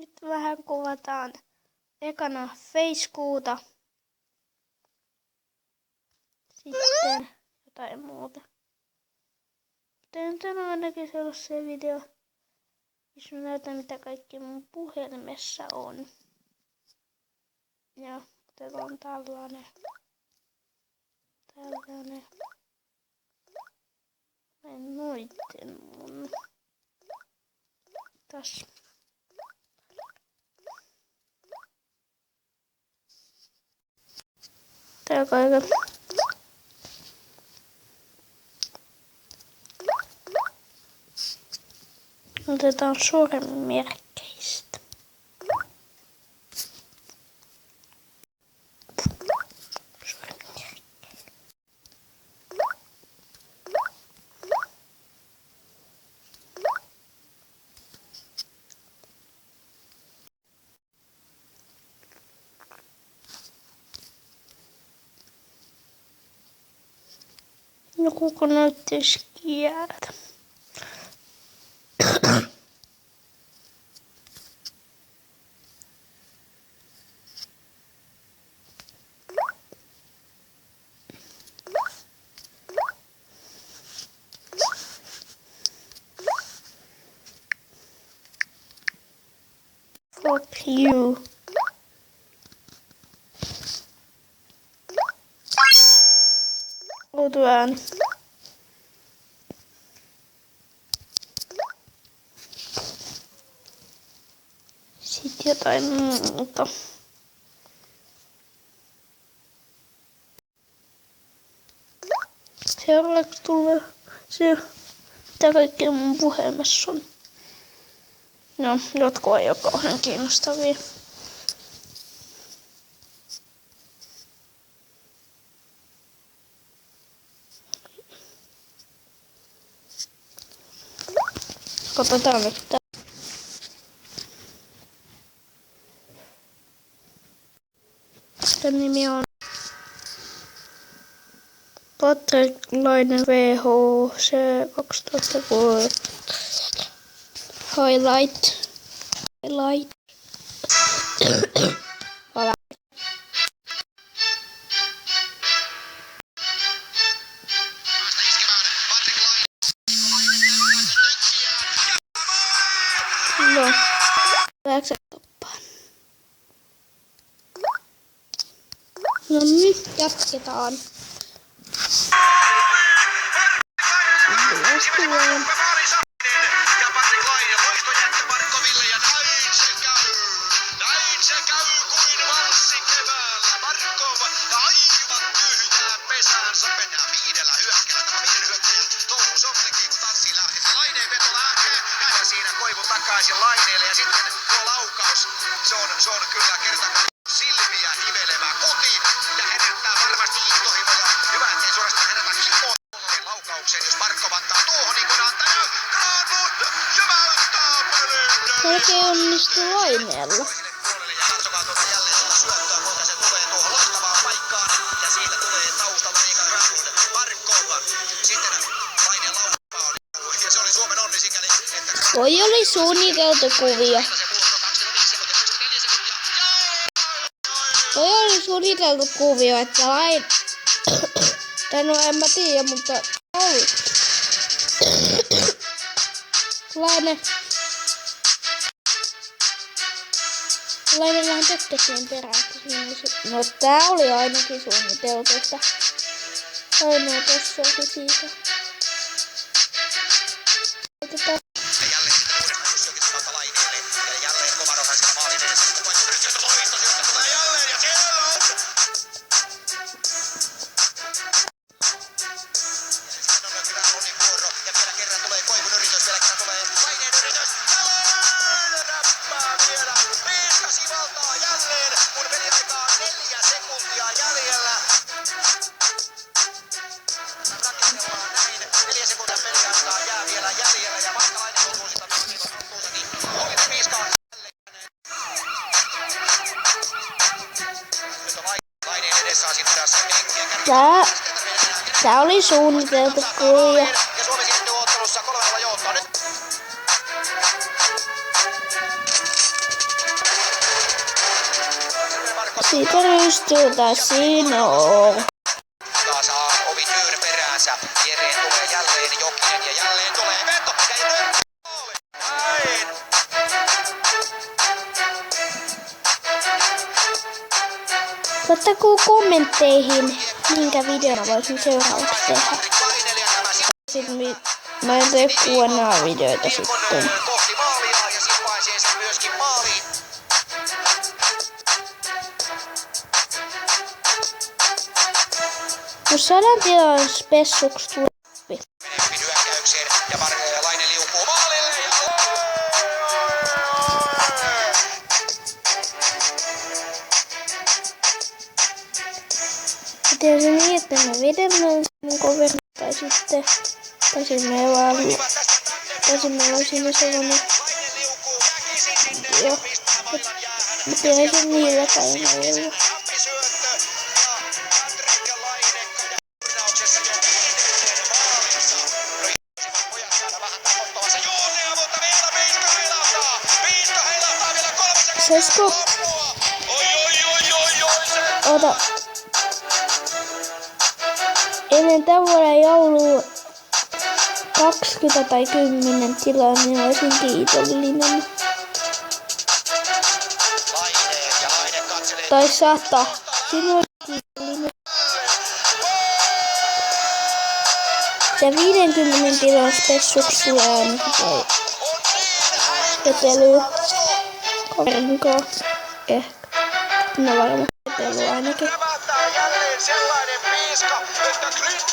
Nyt vähän kuvataan ekana Facekuuta. Sitten jotain muuta. Tän ainakin sellaisen video, missä mä näytän mitä kaikki mun puhelimessa on. Ja otetaan tällainen. Noitten mun. Tässä. Tää kaiken. Otetaan sormenmerkeistä. Joku näyttäisi kieltä. Fuck you. Outo ääni. Sitten jotain muuta. Seuraavaksi tulee se, mitä kaikkea mun puhelimessa on. No, jotkut ei ole kauhean kiinnostavia. Katsotaan nyt tää. Tän nimi on Patrick-lainen VHC 2016. Highlight. No, läksä toppaan. No nyt jatketaan. Takaisin laineelle ja sitten tuo laukaus, se on kyllä kerta silmiä hivelevä kotiin ja herättää varmasti intohimoja. Hyvä, ettei suorastaan herätä himoa laukaukseen, jos Markov antaa tuohon niin kuin antaa. Granlund jymäyttää pelin. Melkein onnistui laineella. Ja katsokaa tuota jälleen tuota syöttöä, kuinka se tulee tuohon loistavaan paikkaan ja siitä tulee taustalla Mika Granlund. Markov sitten laineen laukkaa oli ja se oli Suomen onni sikäli, että Toi oli suunniteltu kuvio. Toi oli suunniteltu kuvio, että tai no en mä tiedä, mutta oli. Laine vähän tökkäsien perään. No tää oli ainakin suunniteltu, että ainoa tossa oli siitä. Otetaan. jälleen sitten uudestaan Jussiokin samalta laineelle ja jälleen Komarov häsken maalin edessä. Sitten voittaa nyt sieltä loista sieltä tulee jälleen ja siellä on! Ja sitten on Granlundin vuoro ja vielä kerran tulee Koivun yritys, vielä kerran tulee laineen yritys. Jälleen räppää vielä, Piiskasi valtaa jälleen, kun peliaikaa 4 sekuntia jäljellä. Rakennellaan näin, 4 sekuntia peliaikaa jää vielä jäljellä ja Vaskalainen joutuu sitä minuutin tuntuusakin. Ohi Piiskaa jälleen. Nyt on Laineen edessä on sitten tässä henkeä. Tää oli suunniteltu kuvio. Ja Suomi siirtyy ottelussa 3-0 johtoon nyt. Siitä rystytä sinua. Taas ovi Tyyr peräänsä. Viereen tulee jälleen Jokinen ja jälleen tulee veto. Ja nyt maali. Näin. Laittakaa kommentteihin, minkä videon voisin seuraavaksi tehdä. Sitten mä en tee kuonaa videoita sitten. Kohti maalia ja sit pääsee sen myöskin maaliin. Jos saadaan tilaa spessuks tulppi. Menempi hyökkäykseen ja Laine liukuu maalille ja... Miten se niin, että me vedemme sen coverin tai sitten me vaan sinne sellainen video. Miten se niillä päivillä. Sesko. Ota. Ennen tämän vuoden joulua 20 tai 10 tilaa, niin olisin kiitollinen. Tai 100. Sinä olisin kiitollinen. Ja 50 tilan spessuksi tulee ainakin toi vetely. Kaverinkaan. Ehkä. No varmaan vetely ainakin. Jälleen sellainen piiska, että Clint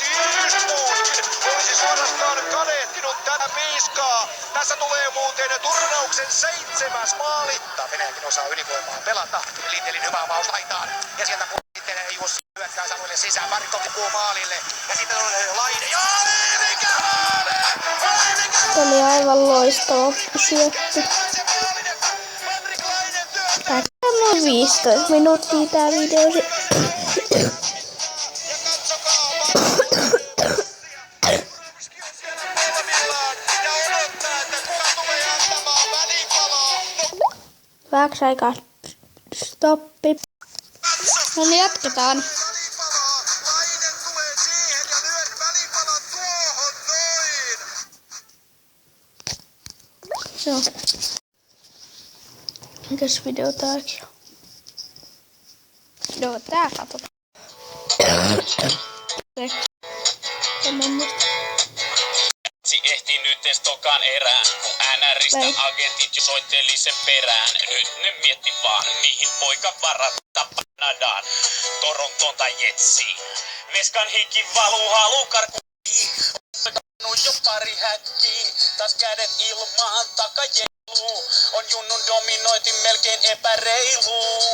Eastwoodkin olisi suorastaan kadehtinut tätä piiskaa. Tässä tulee muuten turnauksen 7. maali. Venäjäkin osaa ylivoimaa pelata. Lindelin hyvä avaus laitaan. Ja sieltä sitten Jussi hyökkää Samuelle sisään. Parikko tipuu maalille. Ja sitten on Laine. Ja mikä maali! Se oli aivan loistava syöttö. Tää on 15 minuuttia tää video. Vähäksi aikaa stoppi. No niin, jatketaan. Laine tulee siihen ja lyö välipalan tuohon noin. Joo. Mikäs video tääkin on? Joo, tää katsotaan. Ehti nyt estokaan erään, kun NRistä agentit soitteli sen perään. Nyt ne mietti vaan, mihin poika varata Kanadaan, Torontoon tai Jetsiin. Veskan hiki valuu halukarkuihin, ottanut jo pari häkkiä. Taas kädet ilmaan takajeluu, on junnun dominointi melkein epäreilu.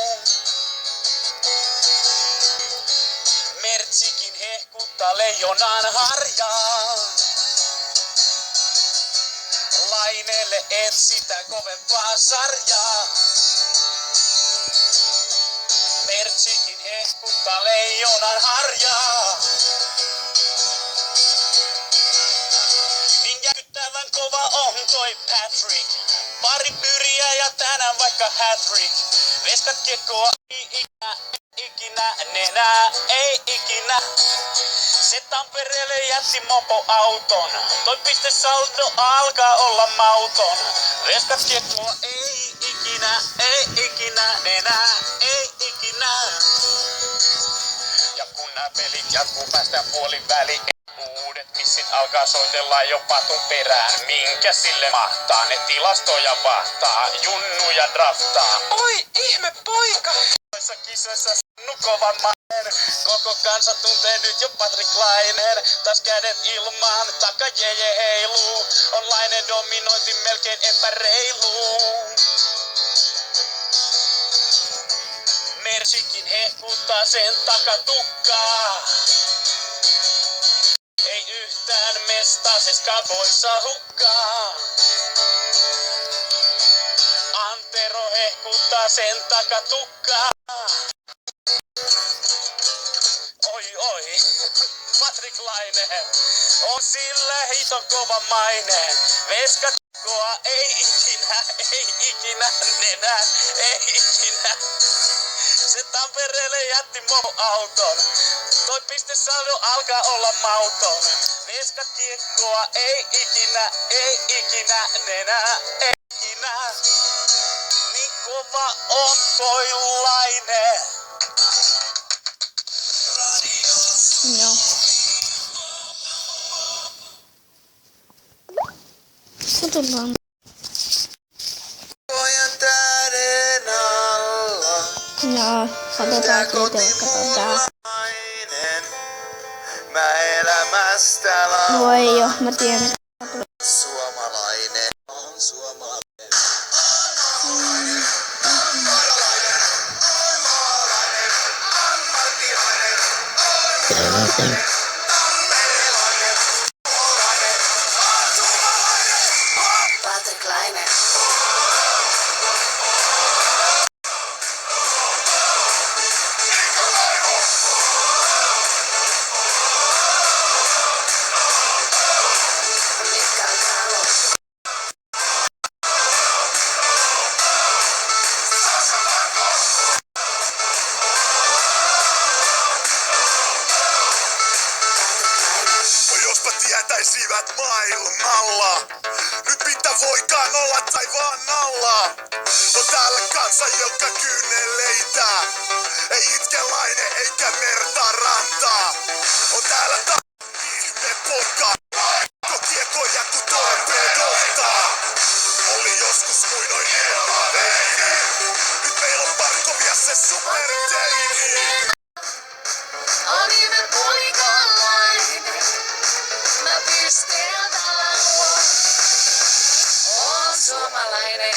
Mertsikin hehkuttaa leijonan harjaa. Laineelle etsitä kovempaa sarjaa. Mertsikin hehkuttaa leijonan harjaa. Niin järkyttävän kova on toi Patrick. Pari pyriä ja tänään vaikka hat-trick. Veskat kiekkoa ei ikinä, nenää ei ikinä. Se Tampereelle jätti mopoauton. Toi pistesaldo alkaa olla mauton. Veskat kiekkoa ei ikinä, enää ei ikinä. Ja kun nää pelit jatkuu päästään puolin väliin. Uudet missit alkaa soitella jo patun perään. Minkä sille mahtaa, ne tilastoja vahtaa. Junnuja draftaa. Oi ihme poika! Noissa kisoissa nukovan mainen. Koko kansa tuntee nyt jo Patrick Laineen. Taas kädet ilmaan, takajeje heiluu. On Laineen dominointi melkein epäreilu. Mersikin hehkuttaa sen takatukkaa. Ei yhtään mestaa, se skaboissa hukkaa. Antero hehkuttaa sen takatukkaa. Oi, Patrick Laine on sillä hiton kova maine. Veskatkoa ei ikinä, nenää, ei ikinä. Se Tampereelle jätti auton. Toi pistesaldo alkaa olla mauton. Veskat kiekkoa ei ikinä, nenää ei ikinä. Niin kova on toi Laine. Joo. Katsotaan. Pojan tähden alla. Joo, katsotaan siitä, katsotaan tää. Mä elämästä Voi jo, mä tiedän mitä. suomalainen on suomalainen. Patrick Laine. Mikael Galo. Jospa tietäisivät maailmalla, nyt mitä voikaan olla tai vaan nalla. On täällä kansa, joka kyyneleitä, ei itke Laine eikä merta rantaa. On täällä ihme poika, kotiekoja ku torpedolta. Oli joskus muinoin eläveini, nyt meillä on Parkovia se superteini. On nimen poikalainen. Mä pisteeltä laulun. Oon suomalainen.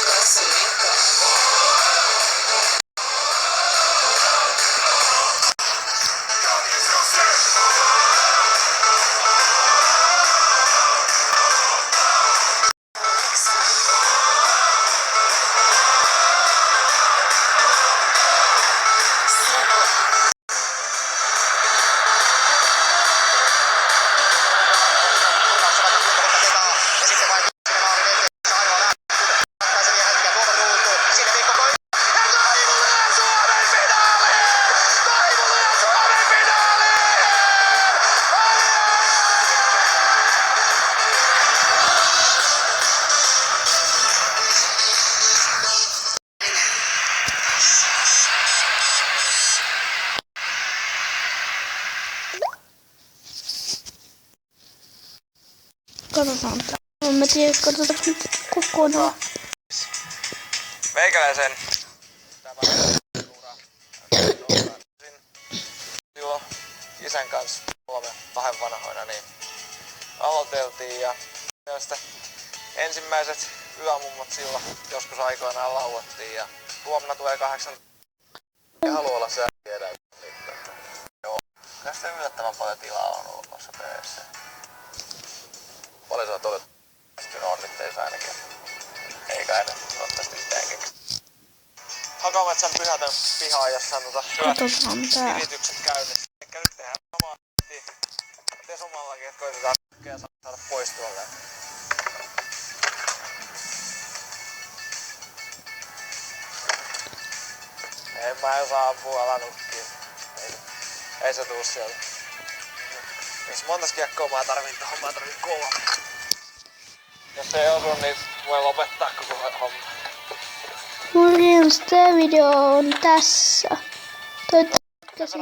Kossulikko. Katsotaan tää. En mä tiedä, katsotaanko nyt kokonaan. Meikäläisen tämä ura silloin isän kanssa 3 vanhoina niin aloiteltiin ja tästä ensimmäiset yömummot silloin joskus aikoinaan lauottiin ja huomenna tulee 8. Ja haluaa olla se tiedä mitään. Joo. Tästä yllättävän paljon tilaa on ollut noissa peleissä. Paljon sä oot ollut? Onnitteissa ainakin. Eikä aina toivottavasti mitään keksi. Hakametsän pyhätön pihaa, jossa on Katsotaan tää. viritykset käynnissä. Eikä nyt tehdään samaa Tesumallakin, että koitetaan saada pois tuolle. Mä en saa ampua alanukkiin. Ei se tuu sieltä. Jos montas kiekkoa mä tarvin tohon, mä tarvin 3. Jos ei osu, niin voi lopettaa koko homma. Morjens, tää video on tässä. Toivottavasti Katso